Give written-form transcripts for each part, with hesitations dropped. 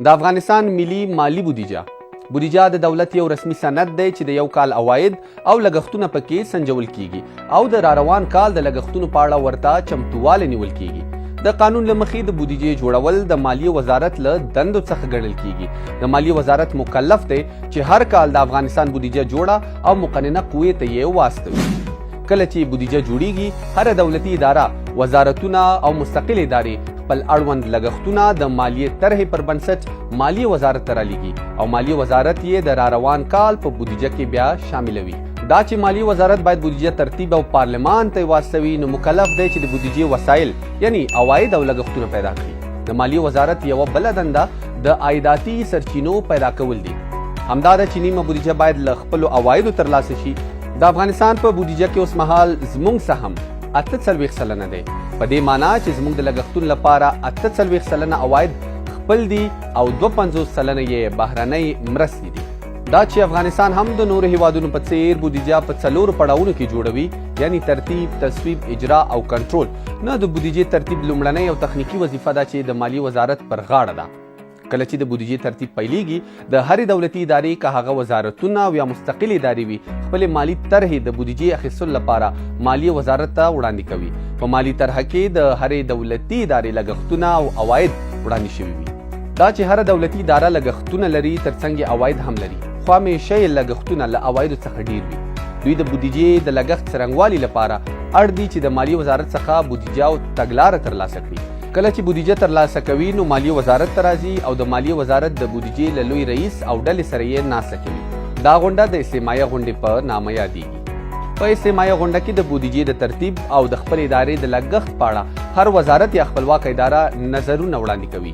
د افغانستان ملي مالی بودیجه د دولت یو رسمي سند دی چې د یو کال عواید او لګښتونه پکې سنجول کیږي او د راروان کال د لګښتونو په اړه ورته چمتووالی نیول کیږي. د قانون له مخې د بودیجې جوړول د مالیې وزارت له دندو څخه ګڼل کیږي. د مالیې وزارت مکلف دی چې هر کال د افغانستان بودیجه جوړه او مقننه قوې ته یې واستوي. کله چې بودیجه جوړیږي هر دولتي اداره، وزارتونه او مستقل ادارې خپل اړوند لګښتونه د مالیې طرحې پر بنسټ مالیې وزارت ته رالیږي او مالیې وزارت یې د راروان کال په بودیجه کې بیا شاملوي. دا چې مالیې وزارت باید بودیجه ترتیب او پارلمان ته واستوي نو مکلف دی چې د بودیجې وسایل یعنی عواید او لګښتونه پیدا کړي. د مالیې وزارت یوه بله دنده د عایداتي سرچینو پیدا کول دي. همدا ده چې نیمه بودیجه باید له خپلو عوایدو ترلاسه شي. د افغانستان په بودیجه کې اوس مهال زموږ سهم 48 سلنه دی. په دې معنی چې زموږ د لګښتونو لپاره 48 سلنه عواید خپل دي او 52 سلنه یې بهرنۍ مرستې دي. دا چې افغانستان هم د نورو هیوادونو په څیر بودیجه په 4 پړاوونو کې جوړوي یعنی ترتیب، تصویب، اجرا او کنټرول، نه د بودیجې ترتیب لومړنۍ او تخنیکي وظیفه ده چې د مالیې وزارت پر غاړه ده. کله چې د بودیجې ترتیب پیلیږي د هرې دولتي ادارې که هغه وزارتونه او یا مستقل ادارې وي خپلې مالي طرحې د بودیجې اخیستلو لپاره مالیې وزارت ته وړاندې کوي. په مالي طرحه کې د هرې دولتي ادارې لګښتونه او عواید وړاندې شوي وي. دا چې هره دولتي اداره لګښتونه لري ترڅنګ عواید هم لري خو همیشه یې لګښتونه له عوایدو څخه ډیر وي. دوی د بودیجې د لګښت څرنګوالي لپاره اړ دي چې د مالیې وزارت څخه بودیجه او تګلاره ترلاسه کړي. کله چې بودیجه ترلاسه کوي نو مالیې وزارت ته راځي او د مالیې وزارت د بودیجې له لوی رئیس او ډلې سره یې ناسته کوي. دا غونډه د استماعیه غونډې په نامه یادیږي. په استماعیه غونډه کې د بودیجې د ترتیب او د خپل ادارې د لګښت په اړه هر وزارت یا خپلواک اداره نظرونه وړاندې کوي.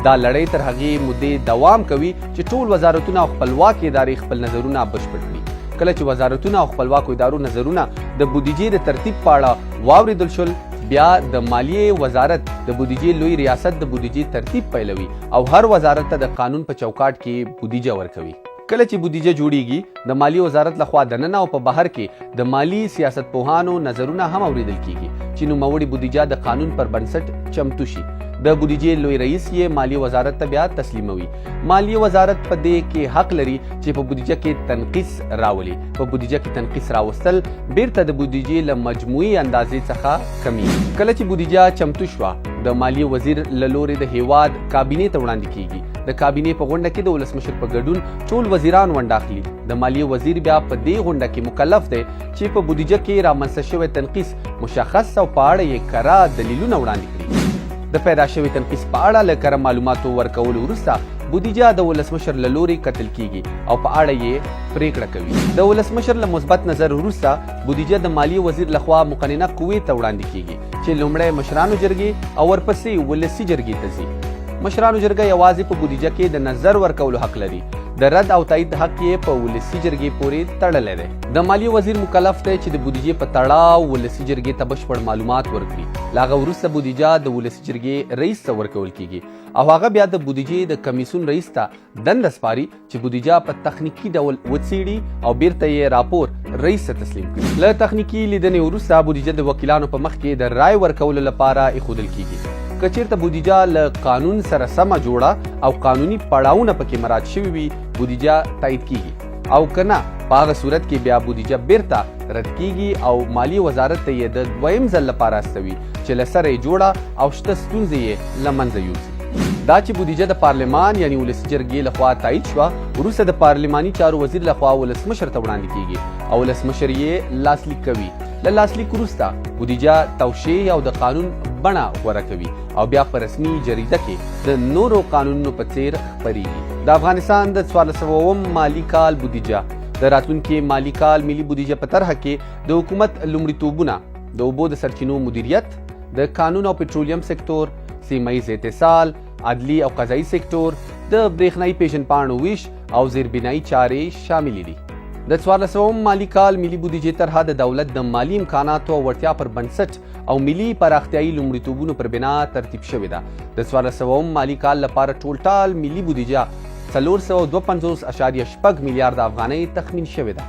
دا لړۍ تر هغې مودې دوام کوي چې ټول وزارتونه او خپلواک ادارې خپل نظرونه بشپړ کړي. کله چې وزارتونه او خپلواکو ادارو نظرونه د بودیجې د ترتیب په اړه واوریدل شول بیا د مالیې وزارت د بودیجې لوی ریاست د بودیجې ترتیب پیلوي او هر وزارت ته د قانون په چوکاټ کې بودیجه ورکوي. کله چې بودیجه جوړیږي د مالیې وزارت لخوا دننه او په بهر کې د مالی سیاست پوهانو نظرونه هم اوریدل کیږي چې نوموړې بودیجه د قانون پر بنسټ چمتو شي. د بودیجې لوی رئیس یې مالیې وزارت ته بیا تسلیموي. مالیې وزارت په دې کې حق لري چې په بودیجه کې تنقیص راولي. په بودیجه کې تنقیص راوستل بیرته د بودیجې له مجموعي اندازې څخه کمیږي. کله چې بودیجه چمتو شوه د مالیې وزیر له لورې د هیواد کابینې ته وړاندې کیږي. د کابینې په غونډه کې د ولسمشر په ګډون ټول وزیران ونډه اخلي. د مالیې وزیر بیا په دې غونډه کې مکلف دی چې په بودیجه کې رامنځته شوی تنقیص مشخص او په اړه یې کره دلیلونه وړاندې کړي. د پیدا شوي تنقیص په اړه له کره معلوماتو ورکولو وروسته بودیجه د ولسمشر له لوري کتل کیږي او په اړه یې پریکړه کوي. د ولسمشر له مثبت نظر وروسته بودیجه د مالیې وزیر لخوا مقننه قوې ته وړاندې کیږي چې لومړی مشرانو جرګې او ورپسې ولسي جرګې ته ځي. مشرانو جرګه یوازې په بودیجه کې د نظر ورکولو حق لري. د رد او تایید حق یې په ولسي جرګې پورې تړلی دی. د مالیې وزیر مکلف دی چې د بودیجې په تړاو ولسي جرګې ته بشپړ معلومات ورکړي. له هغه وروسته بودیجه د ولسي جرګې رئیس ته ورکول کیږي او هغه بیا د بودیجې د کمیسیون رئیس ته دنده سپاري چې بودیجه په تخنیکي ډول وڅیړي او بیرته یې راپور رئیس ته تسلیم کړي. له تخنیکي لیدنې وروسته بودیجه د وکیلانو په مخ کې د رای ورکولو لپاره ایښودل کیږي. که چیرته بودیجه له قانون سره سمه جوړه او قانوني پړاوونه پکې مراعات شوي وي بودیجه تایید کیږي او که نه په هغه صورت کې بیا بودیجه بیرته رد کیږي او مالیې وزارت ته یې د دویم ځل لپاره استوي چې له سره یې جوړه او شته ستونزې یې له منځه یوسي. دا چې بودیجه د پارلمان یعنی ولسي جرګې لخوا تایید شوه وروسته د پارلماني چارو وزیر لخوا ولسمشر ته وړاندې کیږي او ولسمشر یې لاسلیک کوي. له لاسلیک وروسته بودیجه توشیح او د قانون بڼه غوره کوي او بیا په رسمي جریده کې د نورو قانونونو په څیر خپریږي. د افغانستان د 1400 مالی کال بودیجه د راتلونکي مالی کال ملي بودیجه په طرحه کې د حکومت لومړیتوبونه د اوبو د سرچینو مدیریت، د قانون او پټرولیم سکتور، سیمه‌ییز اتصال، عدلي او قضایي سکتور، د برېښنایي پیژنپاڼو ویش او زیربنایي چارې شاملې دي. د 1400 مالی کال ملي بودیجې طرحه د دولت د مالی امکاناتو او وړتیا پر بنسټ او ملي پراختیایي لومړیتوبونو پر بنا ترتیب شوې ده. د 1400 مالی کال لپاره ټول ملي بودیجه 452.6 میلیارډ افغانۍ تخمین شوې ده.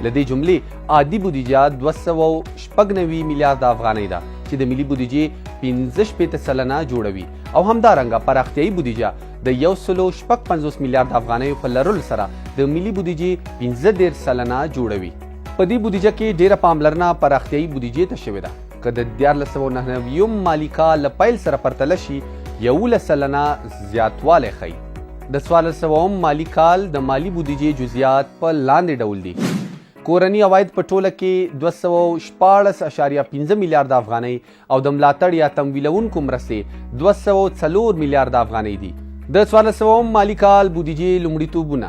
له دې جملې عادي بودیجه 296 میلیارډ افغانۍ ده چې د ملي بودیجې 15% سلنه جوړوي او همدارنګه پراختیایي بودیجه د 155 میلیارد افغانیو په لرلو سره د ملي بودیجې 15 سلنه جوړوي. په دې بودیجه کې ډیره پاملرنه پراختیایي بودیجې ته شوې ده. که د 1499 مالي کال له پیل سره پرتله شي 11 سلنه زیاتوالی ښیي. د 1400 مالي کال د مالي بودیجې جزئیات په لاندې ډول دي. کورني عواید په ټوله کې 214.15 میلیارد افغانۍ او د ملاتړ یا تمویلونکو مرستې 204 میلیارد افغانۍ دي. د 1400 مالي کال بودیجې لومړیتوبونه: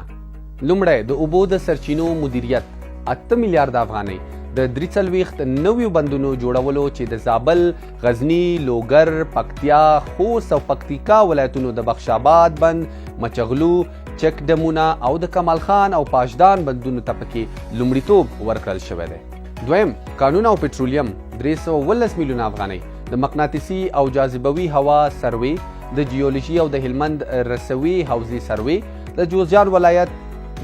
لومړی د اوبو د سرچینو مدیریت 8 میلیارد افغانۍ، د 43 نویو بندونو جوړولو چې د زابل، غزني، لوګر، پکتیا، خوست او پکتیکا ولایتونو د بخش آباد بند، مچغلو، چک ډمونه او د کمال خان او پاشدان بندونو ته پکې لومړیتوب ورکړل شوی دی. دویم، کانونه او پټرولیم 319 میلیونه افغانۍ، د مقناطیسي او جاذبوي هوا سروې، د جیولوژي او د هلمند رسوي حوزې سروې، د جوزجان ولایت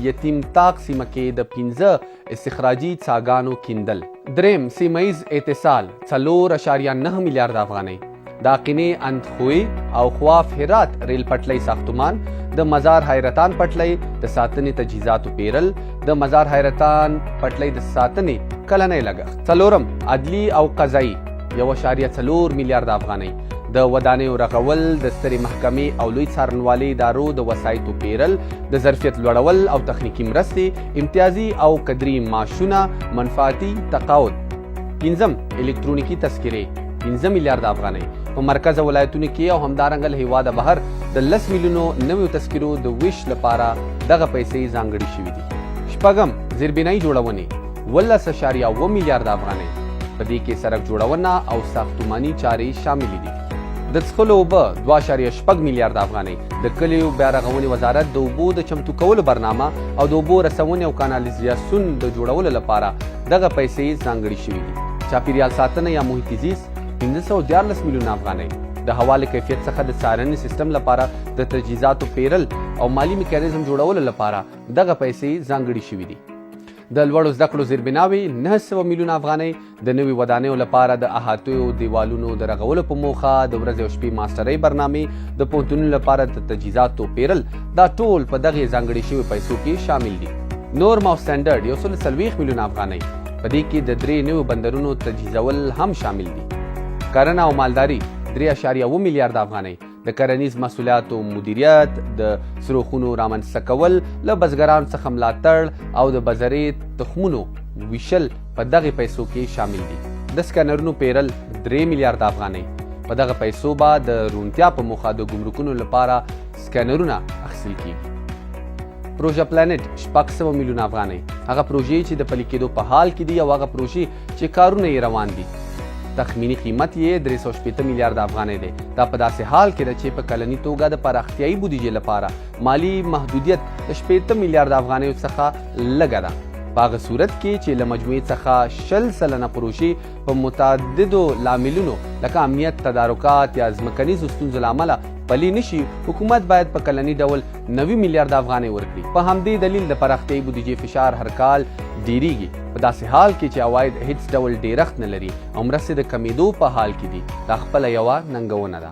یتیم تاق سیمه کې د 15 استخراجي څاګانو کیندل. دریم، سیمهیز اتصال 4.9 میلیارد افغانۍ، د اقینې اندخوی او خواف هرات ریل پټلۍ ساختمان، د مزار حیرتان پټلۍ د ساتنې تجهیزاتو پیرل، د مزار حیرتان پټلۍ د ساتنې کلنی لګښت. څلورم، عدلي او قضایي 1.4 میلیارد افغانۍ، د ودانیو رغول، د سترې محکمې او لوی څارنوالۍ ادارو د وسایطو پیرل، د ظرفیت لوړول او تخنیکي مرستې، امتیازي او قدري معاشونه، منفعتي تقاعد. پنځم، الکترونیکي تذکرې 15 میلیارد افغانۍ، په مرکز ولایتونو کې او همدارنګه له هیواده بهر د 10 میلیونو نویو تذکرو د ویش لپاره دغه پیسې ځانګړي شوي دي. شپږم، زیربنایي جوړونې 12.1 میلیارد افغانۍ، په دې کې سړک جوړونه او ساختماني چارې شاملې دي. د څښلو اوبه 2.6 میلیارد افغانۍ، د کلیو بیا رغونې وزارت د اوبو د چمتو کولو برنامه او د اوبو رسونې او کانالیزاسیون د جوړولو لپاره دغه پیسې ځانګړي شوي دي. چاپیریال ساتنه یا محیط زیست 1514 میلیونه افغانۍ، د هوا له کیفیت څخه د څارنې سیستم لپاره د تجهیزاتو پیرل او مالی میکانیزم جوړولو لپاره دغه پیسې ځانګړي شوي دي. د لوړو زده کړو زیربناوې 900 میلیونه افغانۍ، د نوي ودانیو لپاره د احاطیو دیوالونو د رغولو په موخه د ورځې او شپې ماسټرۍ برنامې، د پوهنتونونو لپاره د تجهیزاتو پیرل، دا ټول په دغه ځانګړي شوي پیسو کې شامل دي. نورم او سټنډرډ 140 میلیونه افغانۍ، په دې کې د 3 نویو بندرونو تجهیزول هم شامل دي. کرنه او مالداري 3.1 میلیارد افغانۍ، د کرنیز محصولاتو مدیریت، د سروخونو رامنځته کول، له بزګرانو څخه ملاتړ او د بذرې تخمونو ویشل په دغه پیسو کې شامل دي. د سکینرونو پیرل 3 میلیارد افغانۍ، په دغه پیسو به د روڼتیا په موخه د ګمرکونو لپاره سکینرونه اخیستل کیږي. پروژه پلانټ 600 میلیونه افغانۍ، هغه پروژې چې د پلي کېدو په حال کې دي او هغه پروژې چې کارونه یې روان دي. تخمینی قیمت یې 380 میلیارد افغانۍ دی. دا په داسې حال کې ده چې په کلني توګه د پراختیایي بودیجې لپاره مالی محدودیت د 80 میلیارد افغانیو څخه لږه ده. په هغه صورت کې چې له مجموعې څخه 20 سلنه پروژې په متعددو لاملونو لکه امنیت، تدارکات یا ځمکنیزو ستونزو له امله پلي نشي، حکومت باید په کلني ډول 90 میلیارد افغانۍ ورکړي. په همدې دلیل د پراختیایي بودیجې فشار هر کال ډیریږي، په داسې حال کې چې عواید هیڅ ډول ډیرښت نه لري او مرستې د کمیدو په حال کې دي. دا خپله یوه ننګونه ده.